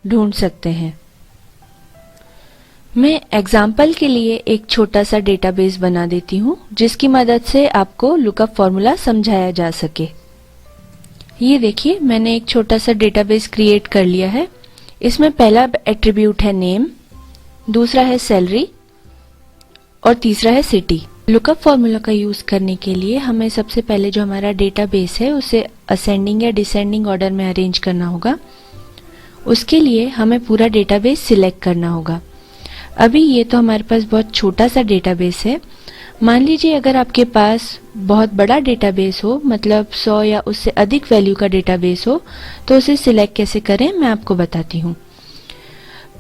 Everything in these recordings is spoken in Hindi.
ढूंढ सकते हैं। मैं एग्जाम्पल के लिए एक छोटा सा डेटाबेस बना देती हूँ जिसकी मदद से आपको लुकअप फॉर्मूला समझाया जा सके। ये देखिए, मैंने एक छोटा सा डेटाबेस क्रिएट कर लिया है। इसमें पहला एट्रीब्यूट है नेम, दूसरा है सैलरी और तीसरा है सिटी। लुकअप फॉर्मूला का यूज करने के लिए हमें सबसे पहले जो हमारा डेटाबेस है उसे असेंडिंग या डिसेंडिंग ऑर्डर में अरेंज करना होगा। उसके लिए हमें पूरा डेटाबेस सिलेक्ट करना होगा। अभी ये तो हमारे पास बहुत छोटा सा डेटाबेस है। मान लीजिए अगर आपके पास बहुत बड़ा डेटाबेस हो, मतलब 100 या उससे अधिक वैल्यू का डेटाबेस हो, तो उसे सिलेक्ट कैसे करें मैं आपको बताती हूँ।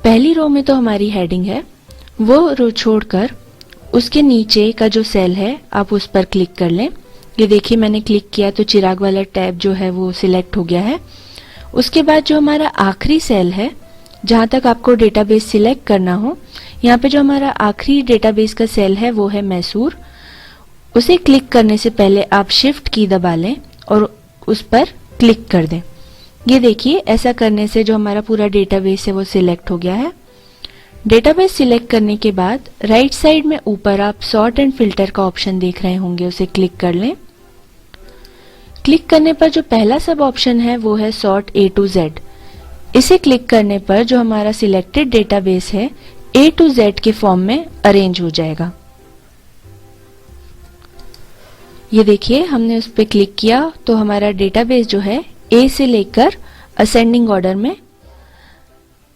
पहली रो में तो हमारी हेडिंग है, वो रो छोड़कर उसके नीचे का जो सेल है आप उस पर क्लिक कर लें। ये देखिए, मैंने क्लिक किया तो चिराग वाला टैब जो है वो सिलेक्ट हो गया है। उसके बाद जो हमारा आखिरी सेल है जहां तक आपको डेटाबेस सिलेक्ट करना हो, यहाँ पे जो हमारा आखिरी डेटाबेस का सेल है वो है मैसूर। उसे क्लिक करने से पहले आप शिफ्ट की दबा लें और उस पर क्लिक कर दें। ये देखिए, ऐसा करने से जो हमारा पूरा डेटाबेस है वो सिलेक्ट हो गया है। डेटाबेस सिलेक्ट करने के बाद राइट साइड में ऊपर आप सॉर्ट एंड फिल्टर का ऑप्शन देख रहे होंगे, उसे क्लिक कर लें। क्लिक करने पर जो पहला सब ऑप्शन है वो है सॉर्ट A to Z। इसे क्लिक करने पर जो हमारा सिलेक्टेड डेटाबेस है A to Z के फॉर्म में अरेंज हो जाएगा। ये देखिए, हमने उस पर क्लिक किया तो हमारा डेटाबेस जो है A से लेकर असेंडिंग ऑर्डर में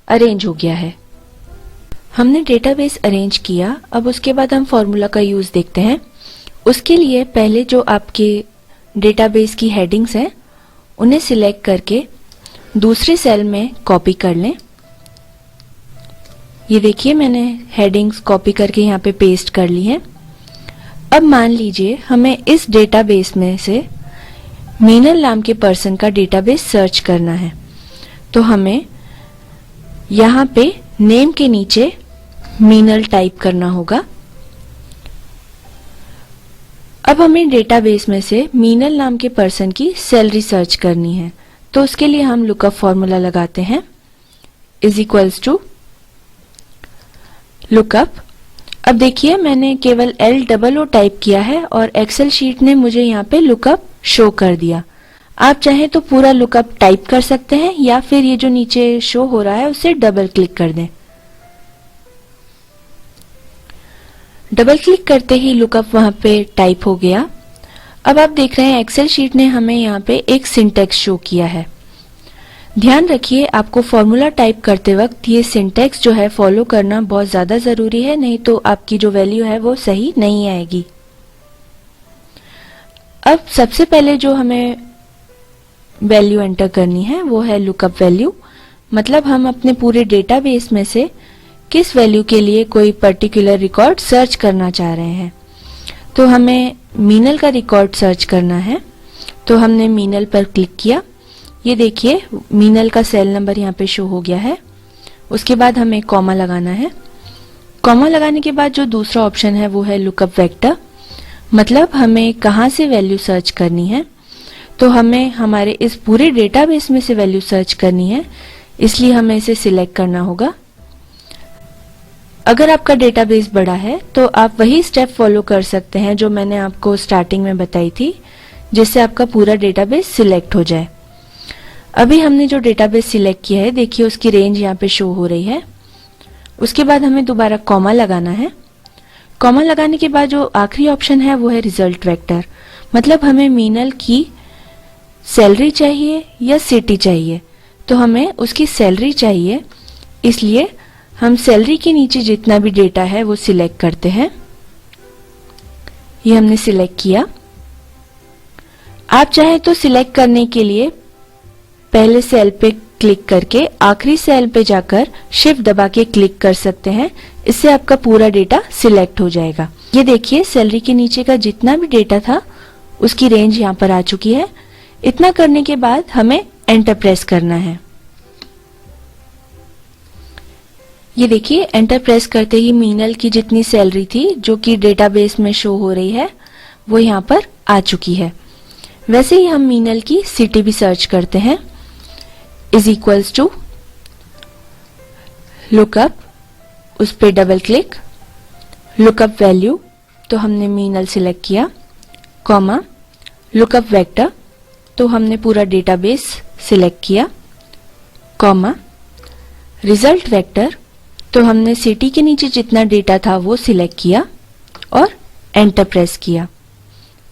अरेंज हो गया है। हमने डेटाबेस अरेंज किया। अब उसके बाद हम फॉर्मूला का यूज देखते हैं। उसके लिए पहले जो आपके डेटाबेस की हेडिंग्स हैं उन्हें सिलेक्ट करके दूसरे सेल में कॉपी कर लें। ये देखिए, मैंने हेडिंग्स कॉपी करके यहाँ पे पेस्ट कर ली हैं। अब मान लीजिए हमें इस डेटाबेस में से मीनल नाम के पर्सन का डेटाबेस सर्च करना है, तो हमें यहाँ पे नेम के नीचे मीनल टाइप करना होगा। अब हमें डेटाबेस में से मीनल नाम के पर्सन की सैलरी सर्च करनी है, तो उसके लिए हम लुकअप फॉर्मूला लगाते हैं, इज इक्वल्स टू लुकअप। अब देखिए, मैंने केवल LOO टाइप किया है और एक्सेल शीट ने मुझे यहाँ पे लुकअप शो कर दिया। आप चाहें तो पूरा लुकअप टाइप कर सकते हैं या फिर ये जो नीचे शो हो रहा है उसे डबल क्लिक कर दें। डबल क्लिक करते ही लुकअप वहां पे टाइप हो गया। अब आप देख रहे हैं एक्सेल शीट ने हमें यहाँ पे एक सिंटैक्स शो किया है। ध्यान रखिए, आपको फॉर्मूला टाइप करते वक्त ये सिंटैक्स जो है फॉलो करना बहुत ज्यादा जरूरी है, नहीं तो आपकी जो वैल्यू है वो सही नहीं आएगी। अब सबसे पहले जो हमें वैल्यू एंटर करनी है वो है लुकअप वैल्यू। मतलब हम अपने पूरे डेटाबेस में से किस वैल्यू के लिए कोई पर्टिकुलर रिकॉर्ड सर्च करना चाह रहे हैं। तो हमें मीनल का रिकॉर्ड सर्च करना है, तो हमने मीनल पर क्लिक किया। ये देखिए, मीनल का सेल नंबर यहाँ पे शो हो गया है। उसके बाद हमें कॉमा लगाना है। कॉमा लगाने के बाद जो दूसरा ऑप्शन है वो है लुकअप वेक्टर। मतलब हमें कहाँ से वैल्यू सर्च करनी है, तो हमें हमारे इस पूरे डेटाबेस में से वैल्यू सर्च करनी है, इसलिए हमें इसे सिलेक्ट करना होगा। अगर आपका डेटाबेस बड़ा है तो आप वही स्टेप फॉलो कर सकते हैं जो मैंने आपको स्टार्टिंग में बताई थी, जिससे आपका पूरा डेटाबेस सिलेक्ट हो जाए। अभी हमने जो डेटाबेस सिलेक्ट किया है, देखिए उसकी रेंज यहाँ पे शो हो रही है। उसके बाद हमें दोबारा कॉमा लगाना है। कॉमा लगाने के बाद जो आखिरी ऑप्शन है वो है रिजल्ट वेक्टर। मतलब हमें मीनल की सैलरी चाहिए या सिटी चाहिए, तो हमें उसकी सैलरी चाहिए, इसलिए हम सैलरी के नीचे जितना भी डेटा है वो सिलेक्ट करते हैं। ये हमने सिलेक्ट किया। आप चाहे तो सिलेक्ट करने के लिए पहले सेल पे क्लिक करके आखिरी सेल पे जाकर शिफ्ट दबा के क्लिक कर सकते हैं। इससे आपका पूरा डेटा सिलेक्ट हो जाएगा। ये देखिए, सैलरी के नीचे का जितना भी डेटा था उसकी रेंज यहाँ पर आ चुकी है। इतना करने के बाद हमें एंटर प्रेस करना है। ये देखिए, एंटर प्रेस करते ही मीनल की जितनी सैलरी थी जो कि डेटाबेस में शो हो रही है वो यहाँ पर आ चुकी है। वैसे ही हम मीनल की सिटी भी सर्च करते हैं, इज इक्वल्स टू लुकअप, उस पे डबल क्लिक, लुकअप वैल्यू तो हमने मीनल सिलेक्ट किया, कॉमा, लुकअप वेक्टर तो हमने पूरा डेटाबेस सिलेक्ट किया, कॉमा, रिजल्ट वेक्टर तो हमने सिटी के नीचे जितना डेटा था वो सिलेक्ट किया और एंटर प्रेस किया।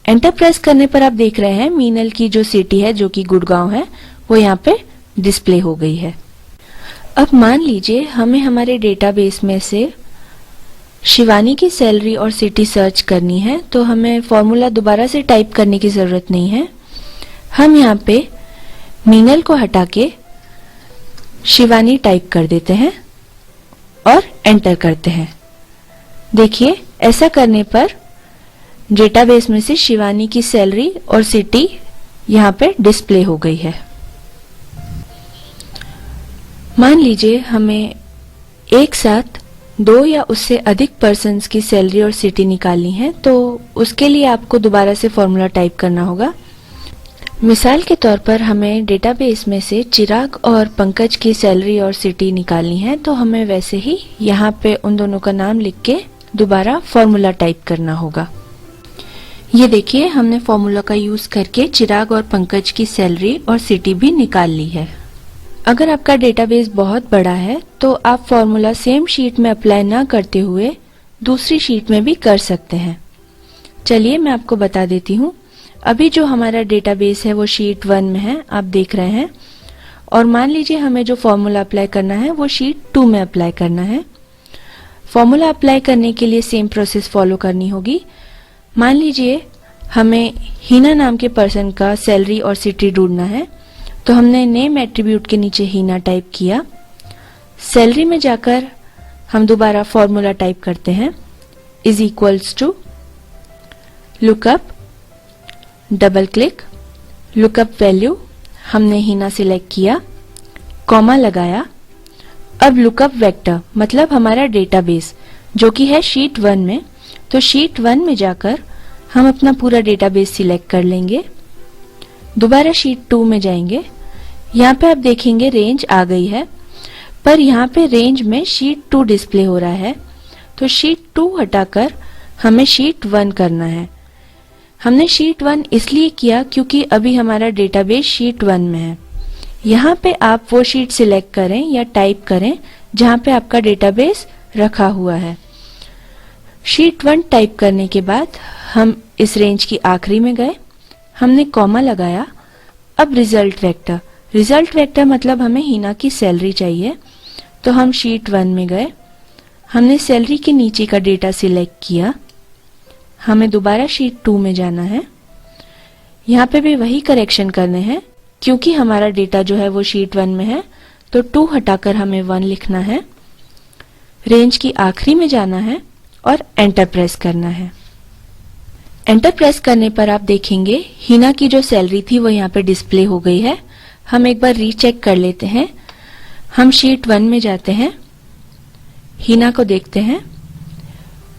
एंटर प्रेस करने पर आप देख रहे हैं मीनल की जो सिटी है जो कि गुड़गांव है वो यहाँ पे डिस्प्ले हो गई है। अब मान लीजिए हमें हमारे डेटाबेस में से शिवानी की सैलरी और सिटी सर्च करनी है, तो हमें फॉर्मूला दोबारा से टाइप करने की जरूरत नहीं है। हम यहाँ पे मीनल को हटा के शिवानी टाइप कर देते हैं और एंटर करते हैं। देखिए ऐसा करने पर डेटाबेस में से शिवानी की सैलरी और सिटी यहाँ पे डिस्प्ले हो गई है। मान लीजिए हमें एक साथ 2 या उससे अधिक पर्सन्स की सैलरी और सिटी निकालनी है, तो उसके लिए आपको दोबारा से फॉर्मूला टाइप करना होगा। मिसाल के तौर पर हमें डेटाबेस में से चिराग और पंकज की सैलरी और सिटी निकालनी है, तो हमें वैसे ही यहाँ पे उन दोनों का नाम लिख के दोबारा फॉर्मूला टाइप करना होगा। ये देखिए हमने फॉर्मूला का यूज करके चिराग और पंकज की सैलरी और सिटी भी निकाल ली है। अगर आपका डेटाबेस बहुत बड़ा है तो आप फॉर्मूला सेम शीट में अप्लाई ना करते हुए दूसरी शीट में भी कर सकते हैं। चलिए मैं आपको बता देती हूँ। अभी जो हमारा डेटाबेस है वो शीट 1 में है, आप देख रहे हैं, और मान लीजिए हमें जो फॉर्मूला अप्लाई करना है वो शीट 2 में अप्लाई करना है। फॉर्मूला अप्लाई करने के लिए सेम प्रोसेस फॉलो करनी होगी। मान लीजिए हमें हीना नाम के पर्सन का सैलरी और सिटी ढूंढना है, तो हमने नेम एट्रीब्यूट के नीचे हीना टाइप किया। सैलरी में जाकर हम दोबारा फॉर्मूला टाइप करते हैं, is equals to lookup, double click, lookup value हमने हीना सिलेक्ट किया, कॉमा लगाया। अब लुकअप वेक्टर मतलब हमारा डेटाबेस जो कि है शीट 1 में, तो शीट 1 में जाकर हम अपना पूरा डेटाबेस सिलेक्ट कर लेंगे। दोबारा शीट 2 में जाएंगे। यहाँ पे आप देखेंगे रेंज आ गई है, पर यहाँ पे रेंज में शीट 2 डिस्प्ले हो रहा है, तो शीट 2 हटाकर हमें शीट 1 करना है। हमने शीट 1 इसलिए किया क्योंकि अभी हमारा डेटाबेस शीट 1 में है। यहाँ पे आप वो शीट सिलेक्ट करें या टाइप करें जहाँ पे आपका डेटाबेस रखा हुआ है। शीट 1 टाइप करने के बाद हम इस रेंज की आखिरी में गए, हमने कॉमा लगाया। अब रिजल्ट वेक्टर मतलब हमें हीना की सैलरी चाहिए, तो हम शीट 1 में गए, हमने सैलरी के नीचे का डेटा सिलेक्ट किया। हमें दोबारा शीट 2 में जाना है। यहाँ पे भी वही करेक्शन करने हैं क्योंकि हमारा डेटा जो है वो शीट 1 में है, तो 2 हटाकर हमें 1 लिखना है। रेंज की आखिरी में जाना है और एंटर प्रेस करना है। एंटर प्रेस करने पर आप देखेंगे हीना की जो सैलरी थी वो यहाँ पे डिस्प्ले हो गई है। हम एक बार रीचेक कर लेते हैं। हम शीट 1 में जाते हैं, हीना को देखते हैं,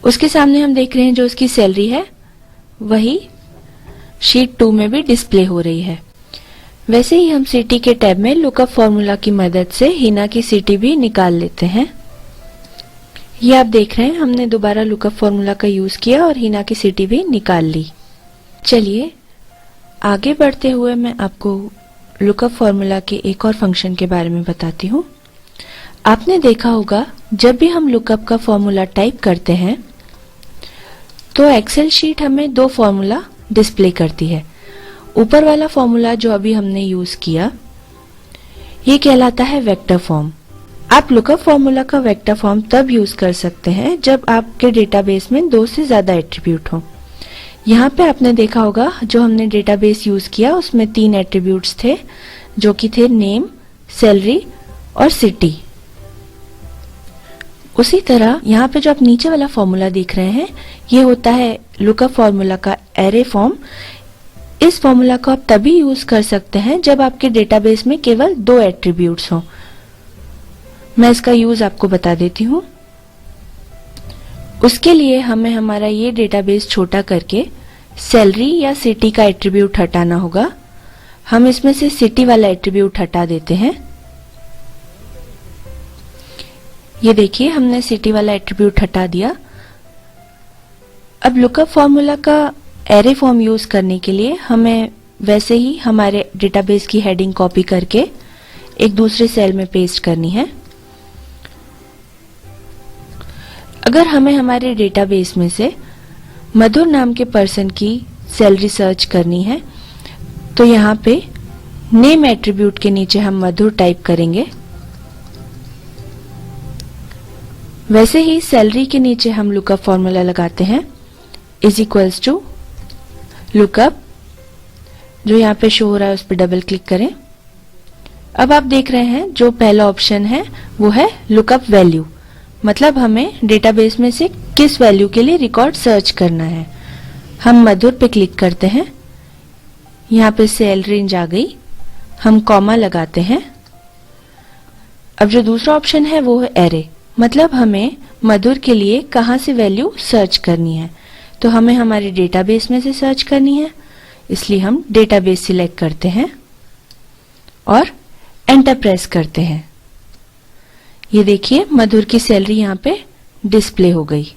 उसके सामने हम देख रहे हैं जो उसकी सैलरी है वही शीट 2 में भी डिस्प्ले हो रही है। वैसे ही हम सिटी के टैब में लुकअप फॉर्मूला की मदद से हीना की सिटी भी निकाल लेते हैं। ये आप देख रहे हैं हमने दोबारा लुकअप फॉर्मूला का यूज किया और हीना की सिटी भी निकाल ली। चलिए आगे बढ़ते हुए मैं आपको लुकअप फॉर्मूला के एक और फंक्शन के बारे में बताती हूँ। आपने देखा होगा जब भी हम लुकअप का फॉर्मूला टाइप करते हैं तो एक्सेल शीट हमें 2 फॉर्मूला डिस्प्ले करती है। ऊपर वाला फॉर्मूला जो अभी हमने यूज किया ये कहलाता है वेक्टर फॉर्म। आप लुकअप फॉर्मूला का वेक्टर फॉर्म तब यूज कर सकते हैं जब आपके डेटाबेस में 2 से ज्यादा एट्रीब्यूट हो। यहाँ पे आपने देखा होगा जो हमने डेटाबेस यूज किया उसमें 3 एट्रीब्यूट्स थे जो कि थे नेम, सैलरी और सिटी। उसी तरह यहाँ पे जो आप नीचे वाला फॉर्मूला देख रहे हैं ये होता है लुकअप फॉर्मूला का एरे फॉर्म। इस फॉर्मूला को आप तभी यूज कर सकते हैं जब आपके डेटाबेस में केवल 2 एट्रीब्यूट्स हों। मैं इसका यूज आपको बता देती हूँ। उसके लिए हमें हमारा ये डेटाबेस छोटा करके सैलरी या सिटी का एट्रीब्यूट हटाना होगा। हम इसमें से सिटी वाला एट्रीब्यूट हटा देते हैं। ये देखिए हमने सिटी वाला एट्रीब्यूट हटा दिया। अब लुकअप फॉर्मूला का एरे फॉर्म यूज करने के लिए हमें वैसे ही हमारे डेटाबेस की हेडिंग कॉपी करके एक दूसरे सेल में पेस्ट करनी है। अगर हमें हमारे डेटाबेस में से मधुर नाम के पर्सन की सैलरी सर्च करनी है तो यहाँ पे नेम एट्रीब्यूट के नीचे हम मधुर टाइप करेंगे। वैसे ही सैलरी के नीचे हम लुकअप फॉर्मूला लगाते हैं इज इक्वल्स टू लुकअप, जो यहाँ पे शो हो रहा है उस पर डबल क्लिक करें। अब आप देख रहे हैं जो पहला ऑप्शन है वो है लुकअप वैल्यू, मतलब हमें डेटाबेस में से किस वैल्यू के लिए रिकॉर्ड सर्च करना है। हम मधुर पे क्लिक करते हैं, यहाँ पे सेल रेंज आ गई, हम कॉमा लगाते हैं। अब जो दूसरा ऑप्शन है वो है एरे, मतलब हमें मधुर के लिए कहाँ से वैल्यू सर्च करनी है। तो हमें हमारे डेटाबेस में से सर्च करनी है, इसलिए हम डेटाबेस सिलेक्ट करते हैं और एंटर प्रेस करते हैं। ये देखिए मधुर की सैलरी यहाँ पे डिस्प्ले हो गई।